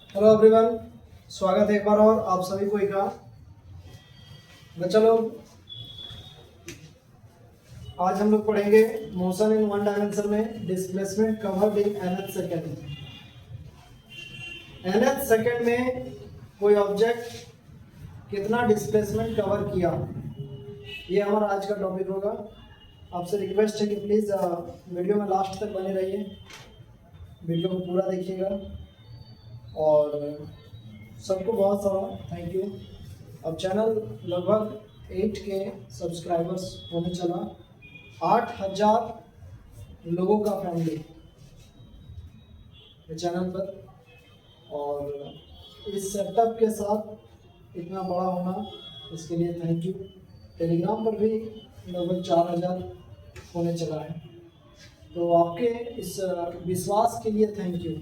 Hello everyone, स्वागत है एक बार और आप सभी को एक बच्चा लोग। आज हम लोग पढ़ेंगे मोशन इन वन डायमेंशन में displacement covered in nth second. nth second में कोई ऑब्जेक्ट कितना डिस्प्लेसमेंट कवर किया, ये हमारा आज का टॉपिक होगा। आपसे रिक्वेस्ट है कि प्लीज़ वीडियो में लास्ट तक बने रहिए, वीडियो को पूरा देखिएगा और सबको बहुत सारा थैंक यू। अब चैनल लगभग 8 के सब्सक्राइबर्स होने चला, 8000 लोगों का फैमिली है चैनल पर, और इस सेटअप के साथ इतना बड़ा होना, इसके लिए थैंक यू। टेलीग्राम पर भी लगभग 4000 होने चला है, तो आपके इस विश्वास के लिए थैंक यू।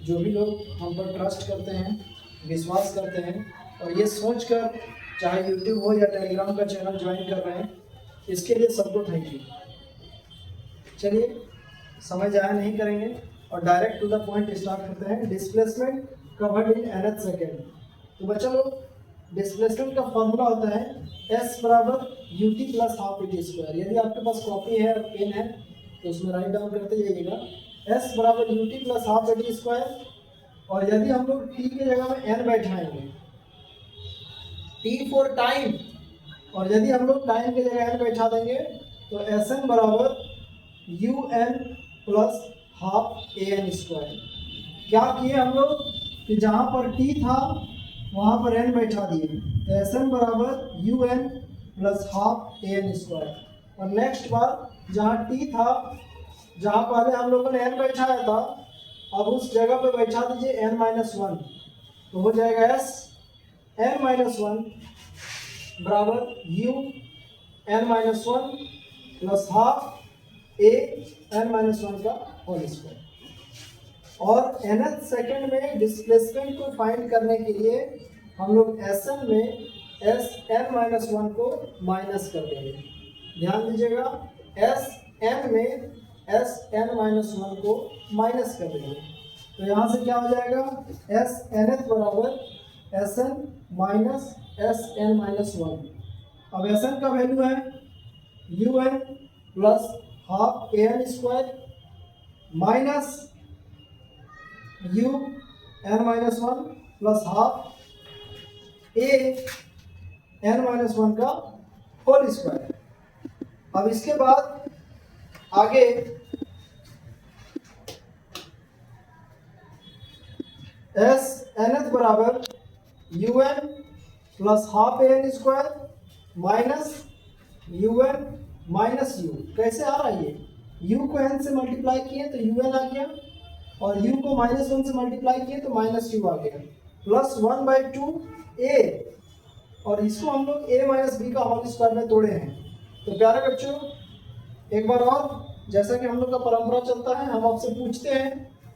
जो भी लोग हम पर ट्रस्ट करते हैं, विश्वास करते हैं और ये सोचकर चाहे यूट्यूब हो या टेलीग्राम का चैनल ज्वाइन कर रहे हैं, इसके लिए सबको थैंक यू। चलिए समय ज़ाया नहीं करेंगे और direct to the point start करते हैं। Displacement covered in nth second. तो बच्चा लोग, डिस्प्लेसमेंट का फॉर्मूला होता है S बराबर ut plus half T square. यदि आपके पास कॉपी है और पेन है तो उसमें राइट डाउन करते जाइएगा, S बराबर ut plus half T square. और यदि हम लोग t की जगह में n बैठाएंगे, t फॉर टाइम, और यदि हम लोग टाइम की जगह n बैठा देंगे तो Sn बराबर un plus half an square. क्या किए हम लोग कि जहाँ पर t था वहाँ पर n बैठा दिए, तो Sn बराबर un plus half an square. और नेक्स्ट बार जहाँ t था, जहाँ पहले हम लोगों ने n बैठाया था, अब उस जगह पे बैठा दीजिए n-1, तो हो जाएगा s n-1 बराबर u n-1 plus half a n-1 का होल स्क्वायर। और nth सेकेंड में डिस्प्लेसमेंट को फाइंड करने के लिए हम लोग Sn में Sn-1 को माइनस कर देंगे। ध्यान दीजिएगा, Sn में Sn-1 को माइनस कर देंगे, तो यहाँ से क्या हो जाएगा, Snth बराबर Sn माइनस Sn-1। अब Sn का वैल्यू है un plus half an square minus un-1 plus half an-1 का होल स्क्वायर। अब इसके बाद आगे Snth बराबर un plus half an square minus un minus u। कैसे आ रहा है ये, u को n से मल्टीप्लाई किए तो un आ गया, और u को -1 से मल्टीप्लाई किए तो -u आ गया, प्लस 1/2 a, और इसको हम लोग a माइनस b का होल स्क्वायर में तोड़े हैं। तो प्यारे बच्चों, एक बार और, जैसा कि हम लोग का परंपरा चलता है, हम आपसे पूछते हैं,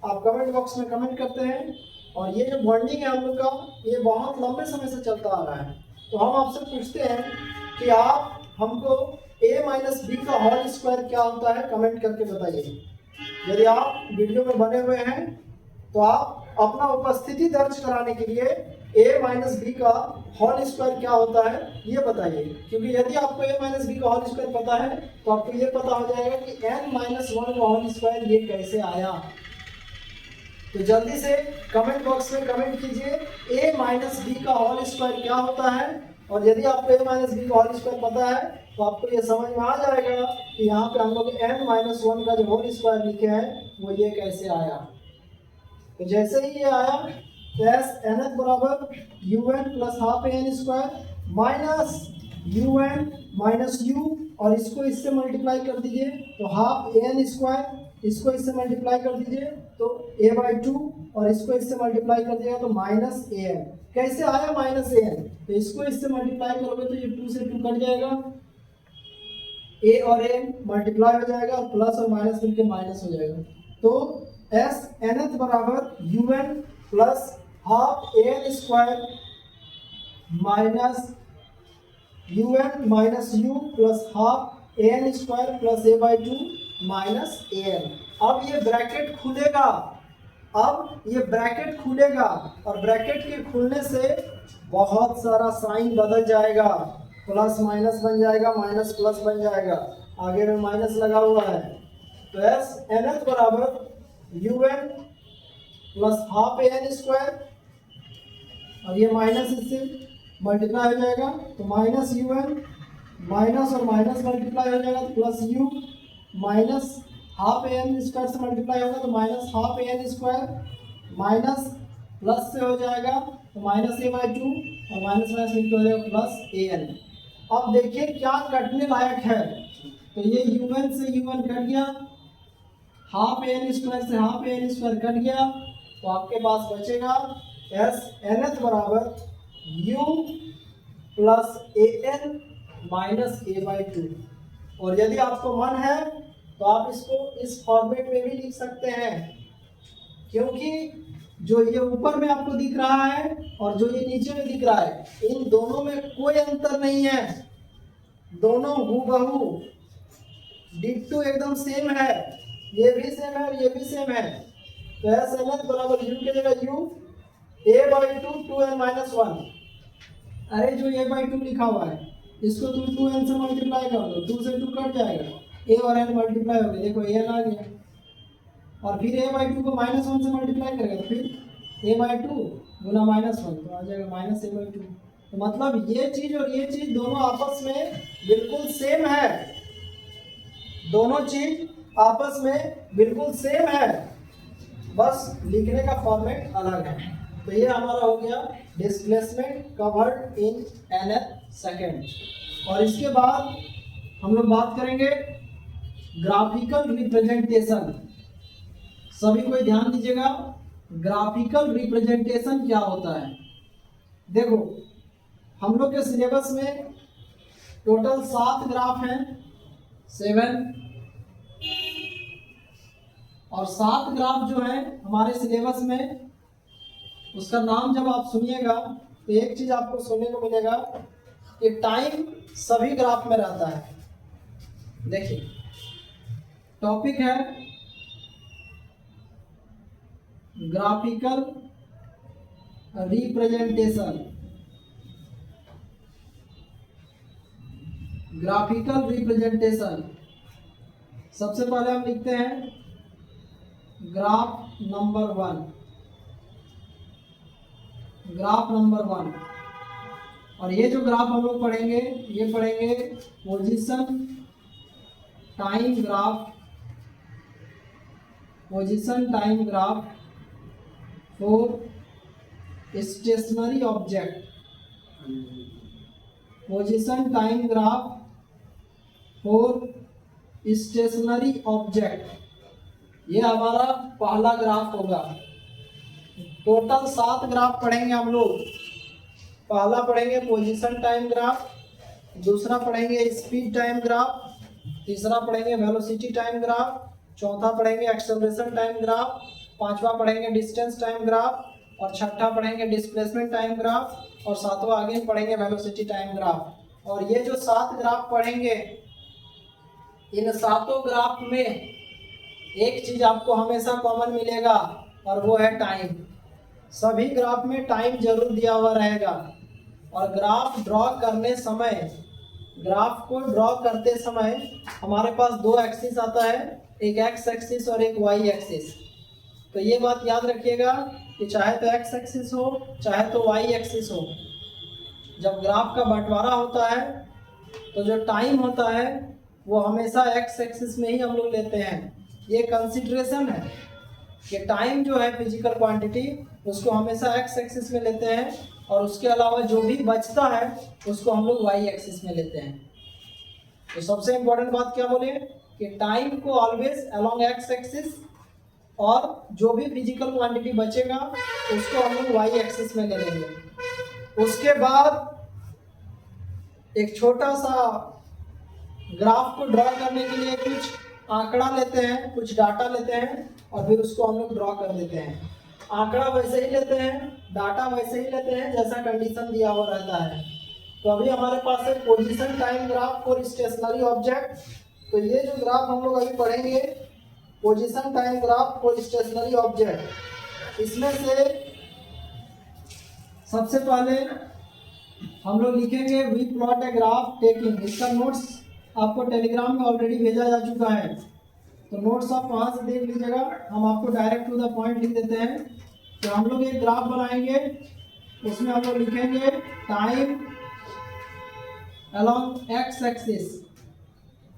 आप कमेंट बॉक्स में कमेंट करते हैं, और ये जो बॉन्डिंग है हम लोग का, ये बहुत लंबे समय से चलता आ रहा है। तो हम आपसे पूछते हैं कि आप हमको a माइनस बी का होल स्क्वायर क्या होता है, कमेंट करके बताइए। यदि आप वीडियो में बने हुए हैं तो आप अपना उपस्थिति दर्ज कराने के लिए a माइनस बी का होल स्क्वायर क्या होता है ये बताइए, क्योंकि यदि आपको a माइनस बी का होल स्क्वायर पता है तो आपको ये पता हो जाएगा कि n-1 का होल स्क्वायर ये कैसे आया। तो जल्दी से कमेंट बॉक्स में कमेंट कीजिए a माइनस बी का होल स्क्वायर क्या होता है, और यदि आपको a माइनस बी का होल स्क्वायर पता है तो आपको ये समझ में आ जाएगा कि यहाँ पे हम लोग n-1 का जो होल स्क्वायर लिखे हैं वो ये कैसे आया। तो जैसे ही ये आया तो Snth बराबर un plus half an square minus un minus u, और इसको इससे मल्टीप्लाई कर दीजिए तो हाफ an स्क्वायर, इसको इससे मल्टीप्लाई कर दीजिए तो a/2, और इसको इससे मल्टीप्लाई कर दिया तो माइनस an। कैसे आया माइनस an, तो इसको इससे मल्टीप्लाई करोगे तो ये 2 से 2 कट जाएगा, a और a मल्टीप्लाई हो जाएगा और प्लस और माइनस मिलकर माइनस हो जाएगा। तो Snth बराबर un plus half an square minus un minus u plus half an square plus a/2 minus an। अब ये ब्रैकेट खुलेगा, अब ये ब्रैकेट खुलेगा और ब्रैकेट के खुलने से बहुत सारा साइन बदल जाएगा, प्लस माइनस बन जाएगा, माइनस प्लस बन जाएगा, आगे में माइनस लगा हुआ है। तो एस एन एच बराबर U N plus half A N square, और ये माइनस इससे मल्टीप्लाई हो जाएगा तो माइनस यू एन, माइनस और माइनस मल्टीप्लाई हो जाएगा तो plus U, minus half A N square से मल्टीप्लाई होगा तो minus half A N square, minus plus से हो जाएगा तो माइनस ए बाई टू, और माइनस माइनस मिलकर हो जाएगा प्लस ए एन। अब देखिए क्या कटने लायक है, तो ये यू एन से यू एन कट गया, हाफ ए एन स्क्वायर से half A N square cut गया, तो आपके पास बचेगा एस एन एच बराबर U plus A N minus A by two. और यदि आपको मन है तो आप इसको इस फॉर्मेट में भी लिख सकते हैं, क्योंकि जो ये ऊपर में आपको दिख रहा है और जो ये नीचे में दिख रहा है, इन दोनों में कोई अंतर नहीं है, दोनों हूबहू डिट्टो एकदम सेम है, ये भी सेम है और ये भी सेम है। तो एस एन एच बराबर यू की जगह U A by two two N minus one. अरे जो ए बाई टू लिखा हुआ है इसको तुम टू एन से मल्टीप्लाई कर दो, टू से टू कट जाएगा, ए और एन मल्टीप्लाई हो गया, देखो ए एन आ गया, और फिर ए बाई टू को माइनस वन से मल्टीप्लाई करेगा तो फिर ए बाई टू गुना माइनस वन तो आ जाएगा माइनस ए बाई टू। तो मतलब ये चीज़ और ये चीज़ दोनों आपस में बिल्कुल सेम है, दोनों चीज आपस में बिल्कुल सेम है, बस लिखने का फॉर्मेट अलग है। तो ये हमारा हो गया displacement covered in nth second. और इसके बाद हम लोग बात करेंगे ग्राफिकल रिप्रेजेंटेशन। सभी कोई ध्यान दीजिएगा, ग्राफिकल रिप्रेजेंटेशन क्या होता है। देखो हम लोग के सिलेबस में टोटल 7 ग्राफ हैं, 7, और 7 ग्राफ जो है हमारे सिलेबस में, उसका नाम जब आप सुनिएगा तो एक चीज आपको सुनने को मिलेगा कि टाइम सभी ग्राफ में रहता है। देखिए टॉपिक है ग्राफिकल रिप्रेजेंटेशन। ग्राफिकल रिप्रेजेंटेशन सबसे पहले हम लिखते हैं ग्राफ नंबर 1, ग्राफ नंबर 1। और ये जो ग्राफ हम लोग पढ़ेंगे ये पढ़ेंगे position time graph, position time graph for stationary object, position time graph for stationary object. ये हमारा पहला ग्राफ होगा। टोटल 7 ग्राफ पढ़ेंगे हम लोग। पहला पढ़ेंगे पोजीशन टाइम ग्राफ, दूसरा पढ़ेंगे स्पीड टाइम ग्राफ, तीसरा पढ़ेंगे वेलोसिटी टाइम ग्राफ, चौथा पढ़ेंगे एक्सेलरेशन टाइम ग्राफ, पांचवा पढ़ेंगे डिस्टेंस टाइम ग्राफ, और छठा पढ़ेंगे डिस्प्लेसमेंट टाइम ग्राफ, और सातवां आगे पढ़ेंगे वेलोसिटी टाइम ग्राफ। और ये जो 7 ग्राफ पढ़ेंगे, इन 7 ग्राफ में एक चीज आपको हमेशा कॉमन मिलेगा और वो है टाइम। सभी ग्राफ में टाइम जरूर दिया हुआ रहेगा। और ग्राफ ड्रॉ करने समय, ग्राफ को ड्रॉ करते समय हमारे पास 2 एक्सिस आता है, एक एक्स एक्सिस और एक वाई एक्सिस। तो ये बात याद रखिएगा कि चाहे तो एक्स एक्सिस हो चाहे तो वाई एक्सिस हो, जब ग्राफ का बंटवारा होता है तो जो टाइम होता है वो हमेशा एक्स एक्सिस में ही हम लोग लेते हैं। ये कंसिडरेशन है कि टाइम जो है फिजिकल क्वांटिटी उसको हमेशा एक्स एक्सिस में लेते हैं, और उसके अलावा जो भी बचता है उसको हम लोग वाई एक्सिस में लेते हैं। तो सबसे इम्पोर्टेंट बात क्या बोले कि टाइम को ऑलवेज अलोंग एक्स एक्सिस, और जो भी फिजिकल क्वांटिटी बचेगा उसको हम लोग वाई एक्सिस में ले लेंगे। उसके बाद एक छोटा सा ग्राफ को ड्रॉ करने के लिए कुछ आंकड़ा लेते हैं, कुछ डाटा लेते हैं, और फिर उसको हम लोग ड्रॉ कर देते हैं। आंकड़ा वैसे ही लेते हैं, डाटा वैसे ही लेते हैं जैसा कंडीशन दिया हुआ रहता है। तो अभी हमारे पास है position time graph for stationary object. तो ये जो ग्राफ हम लोग अभी पढ़ेंगे position time graph for stationary object, इसमें से सबसे पहले हम लोग लिखेंगे we plot a graph taking. इसका नोट्स आपको टेलीग्राम में ऑलरेडी भेजा जा चुका है, तो नोट्स आप वहाँ से देख लीजिएगा। हम आपको डायरेक्ट टू द पॉइंट लिख देते हैं। तो हम लोग एक ग्राफ बनाएंगे, उसमें हम लोग लिखेंगे time along x axis,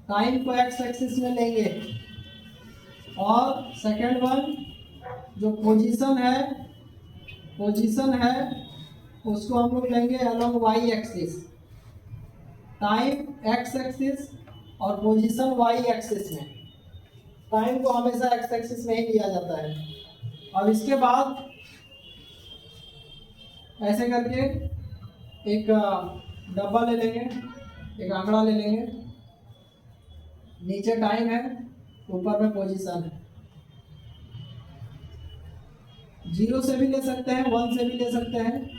time को एक्स एक्सिस में लेंगे, और सेकेंड वन जो पोजीशन है उसको हम लोग लेंगे along Y axis. Time X axis और पोजीशन वाई एक्सिस में। टाइम को हमेशा एक्स एक्सिस में ही लिया जाता है। अब इसके बाद ऐसे करके एक डब्बा ले लेंगे, एक आंकड़ा ले लेंगे, नीचे टाइम है, ऊपर में पोजीशन है। 0 से भी ले सकते हैं, 1 से भी ले सकते हैं।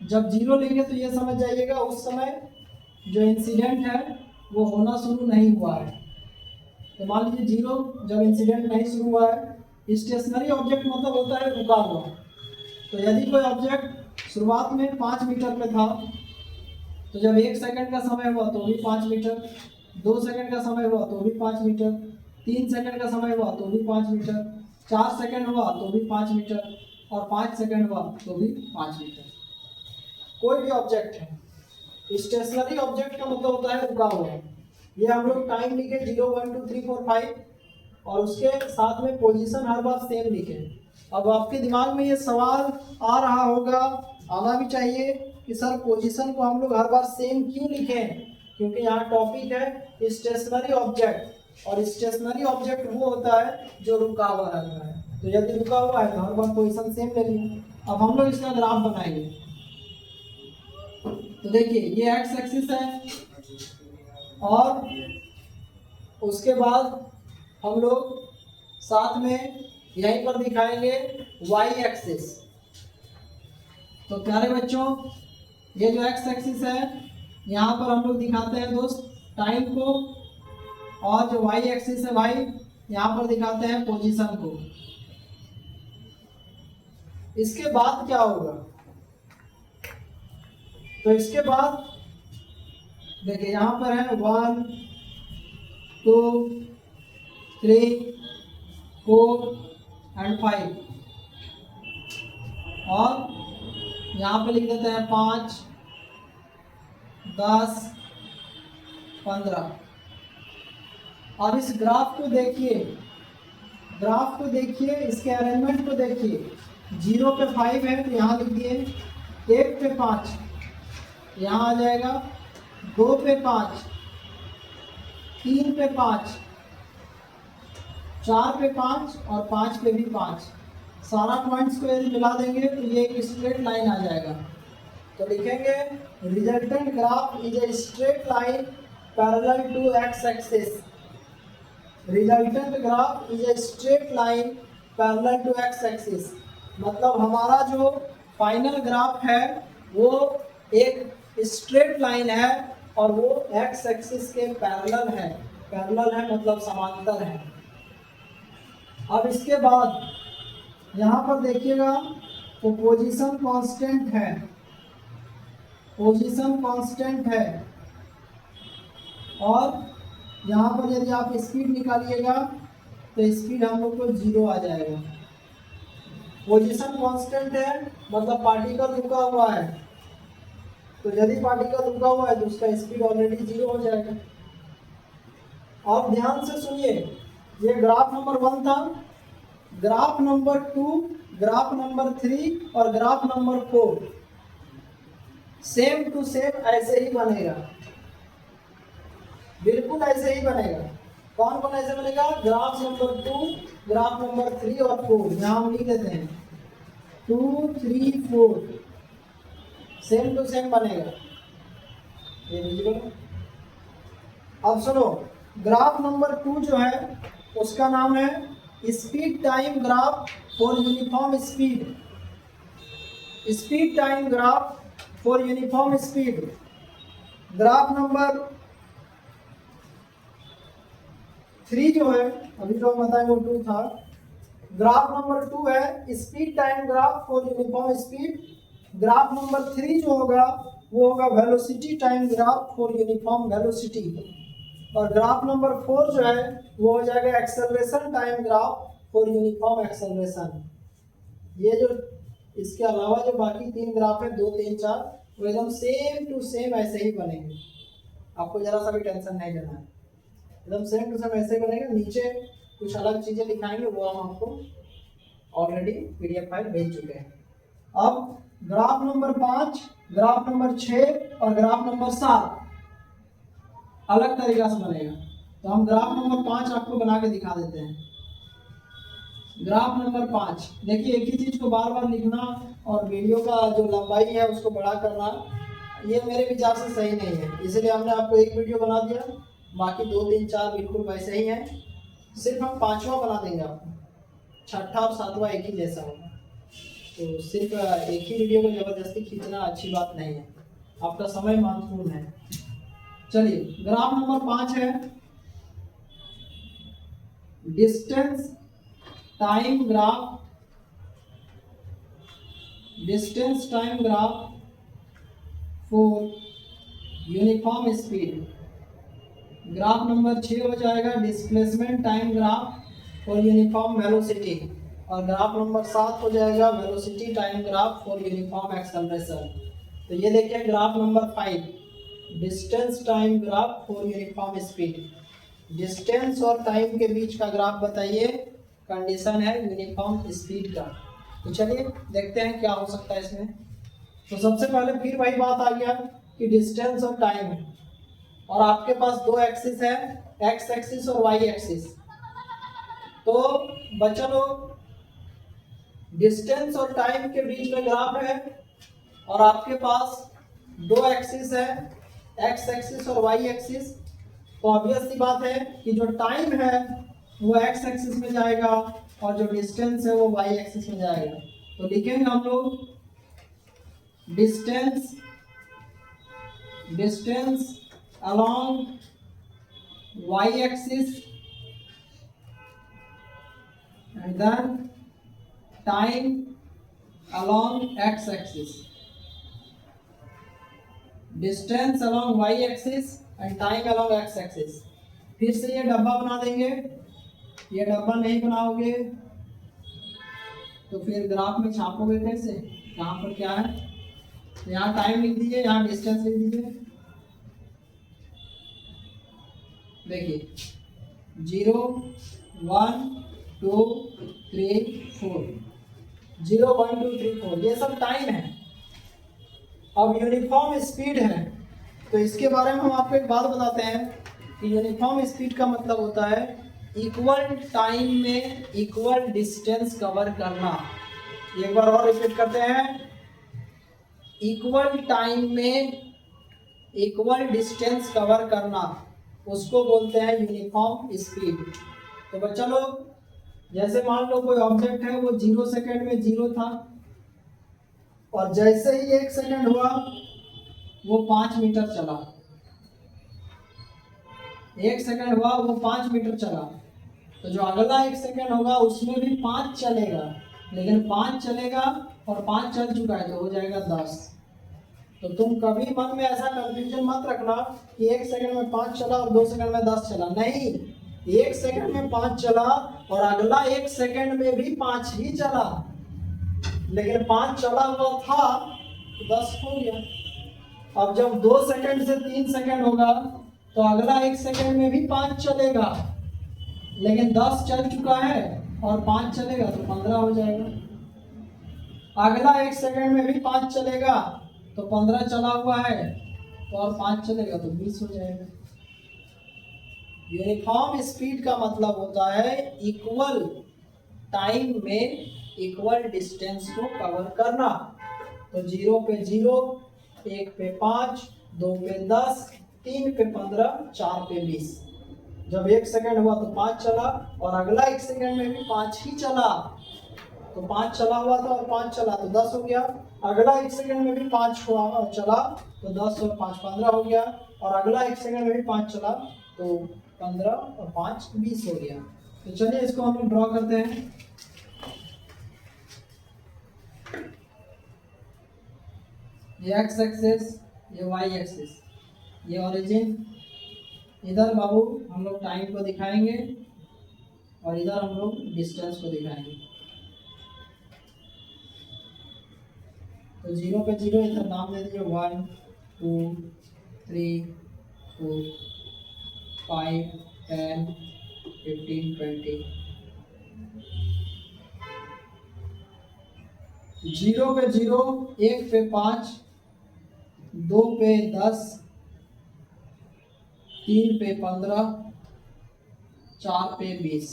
जब 0 लेंगे तो ये समझ जाइएगा उस समय जो इंसिडेंट है वो होना शुरू नहीं हुआ है। तो मान लीजिए 0 जब इंसिडेंट नहीं शुरू हुआ है। स्टेशनरी ऑब्जेक्ट मतलब होता है रुका हुआ। तो यदि कोई ऑब्जेक्ट शुरुआत में 5 मीटर पे था, तो जब 1 सेकंड का समय हुआ तो भी 5 मीटर, 2 सेकंड का समय हुआ तो भी 5 मीटर, 3 सेकंड का समय हुआ तो भी 5 मीटर, 4 सेकंड हुआ तो भी 5 मीटर, और 5 सेकंड हुआ तो भी 5 मीटर। कोई भी ऑब्जेक्ट है, स्टेशनरी ऑब्जेक्ट का मतलब होता है रुका हुआ है। ये हम लोग टाइम लिखे 0 1 2 3 4 5, और उसके साथ में पोजीशन हर बार सेम लिखे। अब आपके दिमाग में ये सवाल आ रहा होगा, आना भी चाहिए, कि सर पोजीशन को हम लोग हर बार सेम क्यों लिखें? क्योंकि यहाँ टॉपिक है स्टेशनरी ऑब्जेक्ट, और स्टेशनरी ऑब्जेक्ट वो होता है जो रुका हुआ रहता है। तो यदि रुका हुआ है तो हर बार पोजीशन सेम ले लिए। अब हम लोग इसका ग्राफ बनाएंगे। तो देखिए ये एक्स एक्सिस है, और उसके बाद हम लोग साथ में यहीं पर दिखाएंगे वाई एक्सिस। तो प्यारे बच्चों, ये जो एक्स एक्सिस है यहाँ पर हम लोग दिखाते हैं दोस्त टाइम को, और जो वाई एक्सिस है भाई यहाँ पर दिखाते हैं पोजीशन को। इसके बाद क्या होगा? तो इसके बाद देखिए यहाँ पर है 1 2 3 4 एंड 5, और यहाँ पे लिख देते हैं 5 10 15। अब इस ग्राफ को देखिए, इसके अरेंजमेंट को देखिए। 0 पे 5 है तो यहाँ लिख दिए, 1 पे 5 यहाँ आ जाएगा, 2 पे 5, 3 पे 5, 4 पे 5 और 5 पे भी 5। सारा पॉइंट्स को यदि मिला देंगे तो ये एक स्ट्रेट लाइन आ जाएगा। तो लिखेंगे resultant graph is a straight line parallel to X axis. Resultant graph is a straight line parallel to X axis, मतलब हमारा जो फाइनल ग्राफ है वो एक स्ट्रेट लाइन है, और वो एक्स एक्सिस के पैरेलल है। पैरेलल है मतलब समांतर है। अब इसके बाद यहाँ पर देखिएगा तो पोजीशन कांस्टेंट है, और यहाँ पर यदि आप स्पीड निकालिएगा तो स्पीड हम लोग को 0 आ जाएगा। पोजीशन कांस्टेंट है मतलब पार्टिकल रुका हुआ है, तो यदि पार्टिकल रुका हुआ है तो उसका स्पीड ऑलरेडी 0 हो जाएगा। आप ध्यान से सुनिए, ये ग्राफ नंबर 1 था, ग्राफ नंबर 2, ग्राफ नंबर 3 और graph number 4 same to same ऐसे ही बनेगा, बिल्कुल ऐसे ही बनेगा। कौन कौन ऐसे बनेगा? ग्राफ नंबर 2, ग्राफ नंबर 3 और 4, यहाँ हम लिख देते हैं 2 3 4, सेम टू सेम बनेगा। ये लीजिए। अब सुनो, ग्राफ नंबर 2 जो है उसका नाम है speed time graph for uniform speed. Speed time graph for uniform speed. Graph number 3 जो है, अभी जो हम बताएं वो 2 था, ग्राफ नंबर 2 है speed time graph for uniform speed. Graph number 3 जो होगा वो होगा velocity time graph for uniform velocity. और ग्राफ नंबर 4 जो है वो हो जाएगा acceleration time graph for uniform acceleration. ये जो इसके अलावा जो बाकी 3 ग्राफ है 2 3 4 वो एकदम सेम टू सेम ऐसे ही बनेंगे, आपको जरा सा भी टेंशन नहीं लेना है, एकदम सेम टू सेम ऐसे ही बनेगा। नीचे कुछ अलग चीजें लिखाएंगे वो हम आपको ऑलरेडी पीडीएफ फाइल भेज चुके हैं। अब ग्राफ नंबर 5, ग्राफ नंबर 6 और ग्राफ नंबर 7 अलग तरीका से बनेगा। तो हम ग्राफ नंबर 5 आपको बना के दिखा देते हैं। ग्राफ नंबर 5 देखिए, एक ही चीज को बार बार लिखना और वीडियो का जो लंबाई है उसको बड़ा करना ये मेरे विचार से सही नहीं है, इसलिए हमने आपको एक वीडियो बना दिया, बाकी 2 3 4 बिल्कुल वैसे ही हैं। सिर्फ हम 5वां बना देंगे आपको, 6ठा और 7वां एक ही जैसा होगा। तो सिर्फ एक ही वीडियो को जबरदस्ती खींचना अच्छी बात नहीं है, आपका समय महत्वपूर्ण है। चलिए ग्राफ नंबर 5 है distance time graph, distance time graph for uniform speed. Graph number 6 हो जाएगा displacement time graph for uniform velocity. और ग्राफ नंबर 7 हो जाएगा velocity time graph for uniform acceleration. तो ये देखिए graph number 5 distance time graph for uniform speed. Distance और time के बीच का ग्राफ बताइए, कंडीशन है यूनिफॉर्म स्पीड का। तो चलिए देखते हैं क्या हो सकता है इसमें। तो सबसे पहले फिर वही बात आ गया कि डिस्टेंस और टाइम है और आपके पास 2 एक्सिस है, एक्स एक्सिस और वाई एक्सिस। तो बच्चा लोग डिस्टेंस और टाइम के बीच में ग्राफ है और आपके पास 2 एक्सिस है, एक्स एक्सिस और वाई एक्सिस। तो ऑब्वियस सी बात है कि जो टाइम है वो एक्स एक्सिस में जाएगा और जो डिस्टेंस है वो वाई एक्सिस में जाएगा। तो लिखेंगे हम लोग distance along y axis and then time along x axis। Distance along y axis and time along x axis। फिर से ये डब्बा बना देंगे, ये डब्बा नहीं बनाओगे तो फिर ग्राफ में छापोगे कैसे, कहाँ पर क्या है। यहाँ टाइम लिख दीजिए, यहाँ डिस्टेंस लिख दीजिए। देखिए 0 1 2 3 4, 0 1 2 3 4 ये सब टाइम है। अब यूनिफॉर्म स्पीड है तो इसके बारे में हम आपको एक बात बताते हैं कि यूनिफॉर्म स्पीड का मतलब होता है इक्वल टाइम में इक्वल डिस्टेंस कवर करना। एक बार और रिपीट करते हैं, इक्वल टाइम में इक्वल डिस्टेंस कवर करना उसको बोलते हैं यूनिफॉर्म स्पीड। तो बच्चा लोग जैसे मान लो कोई ऑब्जेक्ट है वो 0 सेकेंड में 0 था और जैसे ही 1 सेकेंड हुआ वो 5 मीटर चला, 1 सेकेंड हुआ वो 5 मीटर चला। तो जो अगला 1 सेकेंड होगा उसमें भी 5 चलेगा, लेकिन 5 चलेगा और 5 चल चुका है तो हो जाएगा 10। तो तुम कभी मन में ऐसा कंफ्यूजन मत रखना कि 1 सेकंड में 5 चला और 2 सेकंड में 10 चला, नहीं, 1 सेकंड में 5 चला और अगला 1 सेकंड में भी 5 ही चला, लेकिन 5 चला हुआ था तो 10 हो गया। अब जब 2 सेकंड से 3 सेकंड होगा तो अगला 1 सेकंड में भी 5 चलेगा, लेकिन 10 चल चुका है और 5 चलेगा तो 15 हो जाएगा। अगला 1 सेकंड में भी 5 चलेगा तो 15 चला हुआ है तो और 5 चलेगा तो 20 हो जाएगा। यूनिफॉर्म स्पीड का मतलब होता है इक्वल टाइम में इक्वल डिस्टेंस को कवर करना। तो 0 पे 0, 1 पे 5, 2 पे 10, 3 पे 15, 4 पे 20। जब 1 सेकंड हुआ तो 5 चला और अगला 1 सेकंड में भी 5 ही चला, तो 5 चला हुआ था और 5 चला तो 10 हो गया। अगला 1 सेकंड में भी 5 हुआ चला तो 10 और 5 15 हो गया, और अगला 1 सेकंड में भी 5 चला तो 15 और 5 20 हो गया। तो चलिए इसको हम लोग ड्रॉ करते हैं। ये एक्स एक्सिस, ये वाई एक्सिस, ये ओरिजिन। इधर बाबू हम लोग टाइम को दिखाएंगे और इधर हम लोग डिस्टेंस को दिखाएंगे। तो 0 पे 0 इधर नाम दे दीजिए 1 2 3 4 5 10 15 20। 0 पे 0, 1 पे 5, 2 पे 10, 3 पे 15, 4 पे 20।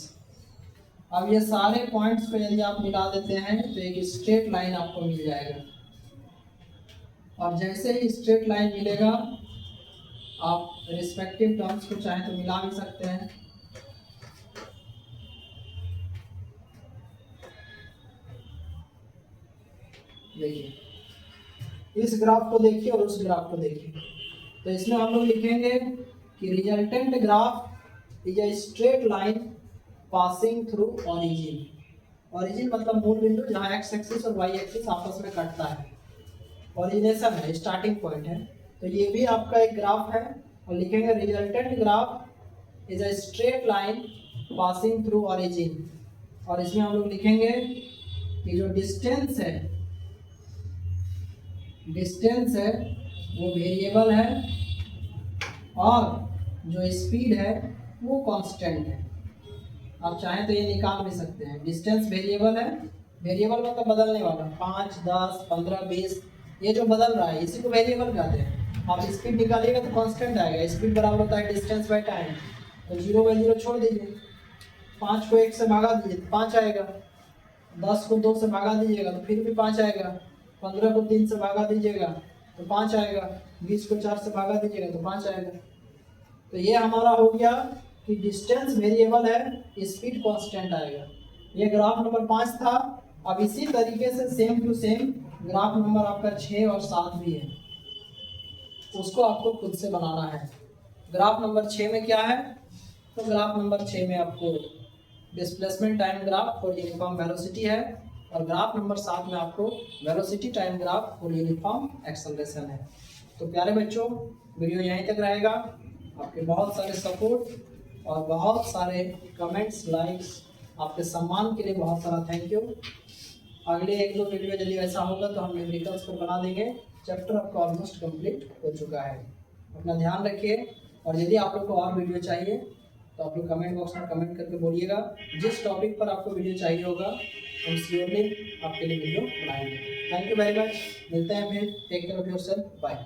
अब ये सारे पॉइंट्स को यदि आप मिला देते हैं तो एक स्ट्रेट लाइन आपको मिल जाएगा। और जैसे ही स्ट्रेट लाइन मिलेगा आप रिस्पेक्टिव टर्म्स को चाहे तो मिला भी सकते हैं। देखिए इस ग्राफ को देखिए और उस ग्राफ को देखिए। तो इसमें हम लोग लिखेंगे कि resultant graph is a straight line passing through origin. Origin मतलब मूल बिंदु जहाँ एक्स एक्सिस और वाई एक्सिस आपस में कटता है, ओरिजिनेशन है, स्टार्टिंग पॉइंट है। तो ये भी आपका एक ग्राफ है और लिखेंगे resultant graph is a straight line passing through origin. और इसमें हम लोग लिखेंगे कि जो डिस्टेंस है वो वेरिएबल है और जो स्पीड है वो कांस्टेंट है। आप चाहें तो ये निकाल भी सकते हैं। डिस्टेंस वेरिएबल है, वेरिएबल मतलब बदलने वाला, 5 10 15 20 ये जो बदल रहा है इसी को वेरिएबल कहते हैं। आप स्पीड निकालिएगा तो कांस्टेंट आएगा। स्पीड बराबर होता है डिस्टेंस बाय टाइम। तो 0 बाई 0 छोड़ दीजिए, 5 को 1 से भागा दीजिए तो 5 आएगा, 10 को 2 से भागा दीजिएगा तो फिर भी 5 आएगा, 15 को 3 से भागा दीजिएगा तो 5 आएगा, 20 को 4 से भागा दीजिएगा तो 5 आएगा। तो ये हमारा हो गया कि डिस्टेंस वेरिएबल है, स्पीड कांस्टेंट आएगा। ये ग्राफ नंबर 5 था। अब इसी तरीके से same to same graph number आपका 6 और 7 भी है, उसको आपको खुद से बनाना है। ग्राफ नंबर 6 में क्या है? तो ग्राफ नंबर 6 में आपको डिस्प्लेसमेंट टाइम ग्राफ और यूनिफॉर्म वेलोसिटी है, और ग्राफ नंबर 7 में आपको वेलोसिटी टाइम ग्राफ और यूनिफॉर्म एक्सेलरेशन है। तो प्यारे बच्चों, वीडियो यहीं तक रहेगा। आपके बहुत सारे सपोर्ट और बहुत सारे कमेंट्स, लाइक्स, आपके सम्मान के लिए बहुत सारा थैंक यू। अगले 1-2 वीडियो यदि ऐसा होगा तो हम न्यूमेरिकल्स पर बना देंगे। चैप्टर आपका ऑलमोस्ट कंप्लीट हो चुका है। अपना ध्यान रखिए, और यदि आप लोग को और वीडियो चाहिए तो आप लोग कमेंट बॉक्स में कमेंट करके बोलिएगा। जिस टॉपिक पर आपको वीडियो चाहिए होगा हम श्योरली आपके लिए वीडियो बनाएंगे। Thank you very much. मिलते हैं फिर। Take care of yourself. Bye.